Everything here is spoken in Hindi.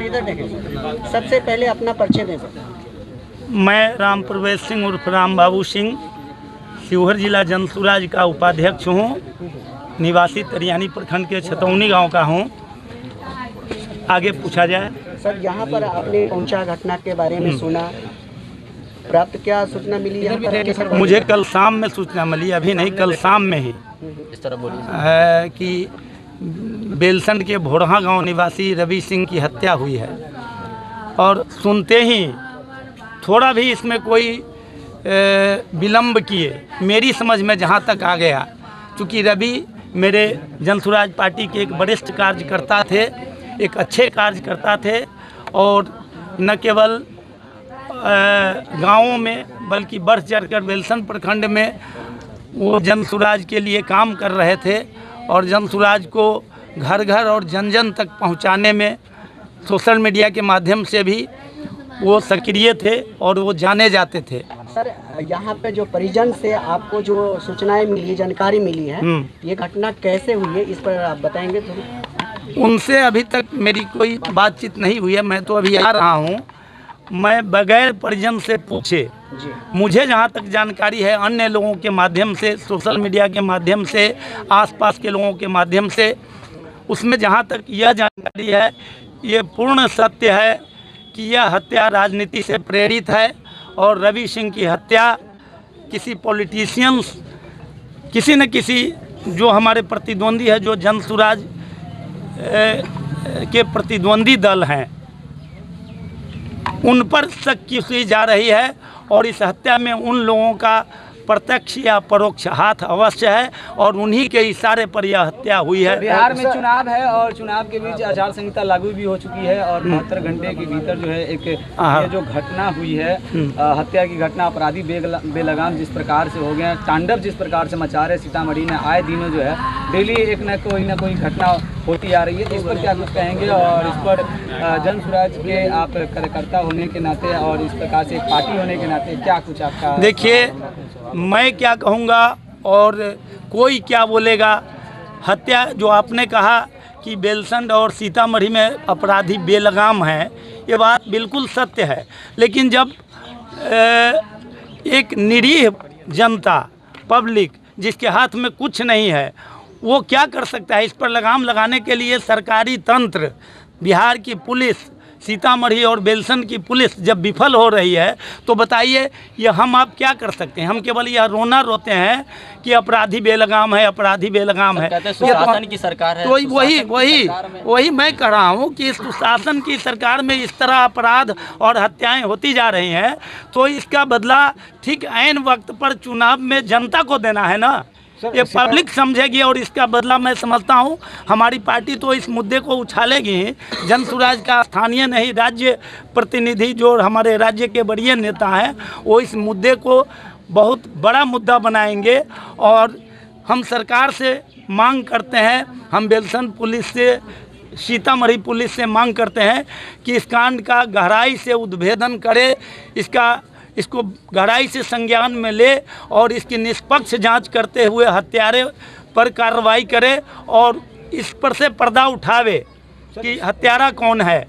इधर देखें। सबसे पहले अपना परिचय दें सर। मैं राम प्रवेश सिंह उर्फ राम बाबू सिंह शिवहर जिला जनसुराज का उपाध्यक्ष हूँ। निवासी तरियानी प्रखंड के छतौनी गांव का हूँ। आगे पूछा जाए। सर, यहाँ पर आपने पहुंचा, घटना के बारे में सुना, प्राप्त क्या सूचना मिली यहाँ पर? मुझे कल शाम में सूचना मिली, अभी नहीं, कल शाम में ही, इस तरह है कि बेलसंड के भोरहा गांव निवासी रवि सिंह की हत्या हुई है। और सुनते ही थोड़ा भी इसमें कोई विलम्ब किए, मेरी समझ में जहां तक आ गया, चूँकि रवि मेरे जनसुराज पार्टी के एक वरिष्ठ कार्यकर्ता थे, एक अच्छे कार्यकर्ता थे, और न केवल गाँवों में बल्कि बढ़ चढ़कर बेलसंड प्रखंड में वो जनसुराज के लिए काम कर रहे थे और जनसुराज को घर घर और जन जन तक पहुंचाने में सोशल मीडिया के माध्यम से भी वो सक्रिय थे और वो जाने जाते थे। सर, यहाँ पे जो परिजन से आपको जो सूचनाएं मिली, जानकारी मिली है, ये घटना कैसे हुई है, इस पर आप बताएंगे थोड़ी? उनसे अभी तक मेरी कोई बातचीत नहीं हुई है। मैं तो अभी आ रहा हूँ। मैं बगैर परिजन से पूछे, मुझे जहाँ तक जानकारी है, अन्य लोगों के माध्यम से, सोशल मीडिया के माध्यम से, आसपास के लोगों के माध्यम से, उसमें जहाँ तक यह जानकारी है, ये पूर्ण सत्य है कि यह हत्या राजनीति से प्रेरित है और रवि सिंह की हत्या किसी पॉलिटिशियंस, किसी न किसी जो हमारे प्रतिद्वंदी है, जो जनसुराज के प्रतिद्वंदी दल हैं, उन पर शक की जा रही है। और इस हत्या में उन लोगों का प्रत्यक्ष या परोक्ष हाथ अवश्य है और उन्हीं के इशारे पर यह हत्या हुई है। बिहार में चुनाव है और चुनाव के बीच आचार संहिता लागू भी हो चुकी है और 72 घंटे के भीतर जो है एक ये जो घटना हुई है, हत्या की घटना, अपराधी बेलगाम जिस प्रकार से हो गए, तांडव जिस प्रकार से मचा रहे सीतामढ़ी में, आए दिनों जो है डेली एक न कोई घटना होती आ रही है। इस पर क्या कुछ कहेंगे और इस पर जनसुराज के आप कार्यकर्ता होने के नाते और इस प्रकार से एक पार्टी होने के नाते क्या कुछ आपका? देखिए, मैं क्या कहूँगा और कोई क्या बोलेगा। हत्या जो आपने कहा कि बेलसंड और सीतामढ़ी में अपराधी बेलगाम हैं, ये बात बिल्कुल सत्य है। लेकिन जब एक निरीह जनता, पब्लिक, जिसके हाथ में कुछ नहीं है, वो क्या कर सकता है? इस पर लगाम लगाने के लिए सरकारी तंत्र, बिहार की पुलिस, सीतामढ़ी और बेलसंड की पुलिस जब विफल हो रही है, तो बताइए ये हम आप क्या कर सकते हैं? हम केवल यह रोना रोते हैं कि अपराधी बेलगाम है, अपराधी बेलगाम है। सुशासन की सरकार है। तो वही मैं कह रहा हूँ कि सुशासन की सरकार में इस तरह अपराध और हत्याएं होती जा रही हैं, तो इसका बदला ठीक ऐन वक्त पर चुनाव में जनता को देना है ना। ये पब्लिक समझेगी और इसका बदला मैं समझता हूँ हमारी पार्टी तो इस मुद्दे को उछालेगी। जनसुराज का स्थानीय नहीं, राज्य प्रतिनिधि जो हमारे राज्य के बड़े नेता हैं, वो इस मुद्दे को बहुत बड़ा मुद्दा बनाएंगे और हम सरकार से मांग करते हैं, हम बेलसंड पुलिस से, सीतामढ़ी पुलिस से मांग करते हैं कि इस कांड का गहराई से उद्भेदन करे, इसको गहराई से संज्ञान में ले और इसकी निष्पक्ष जांच करते हुए हत्यारे पर कार्रवाई करे और इस पर से पर्दा उठावे कि हत्यारा कौन है।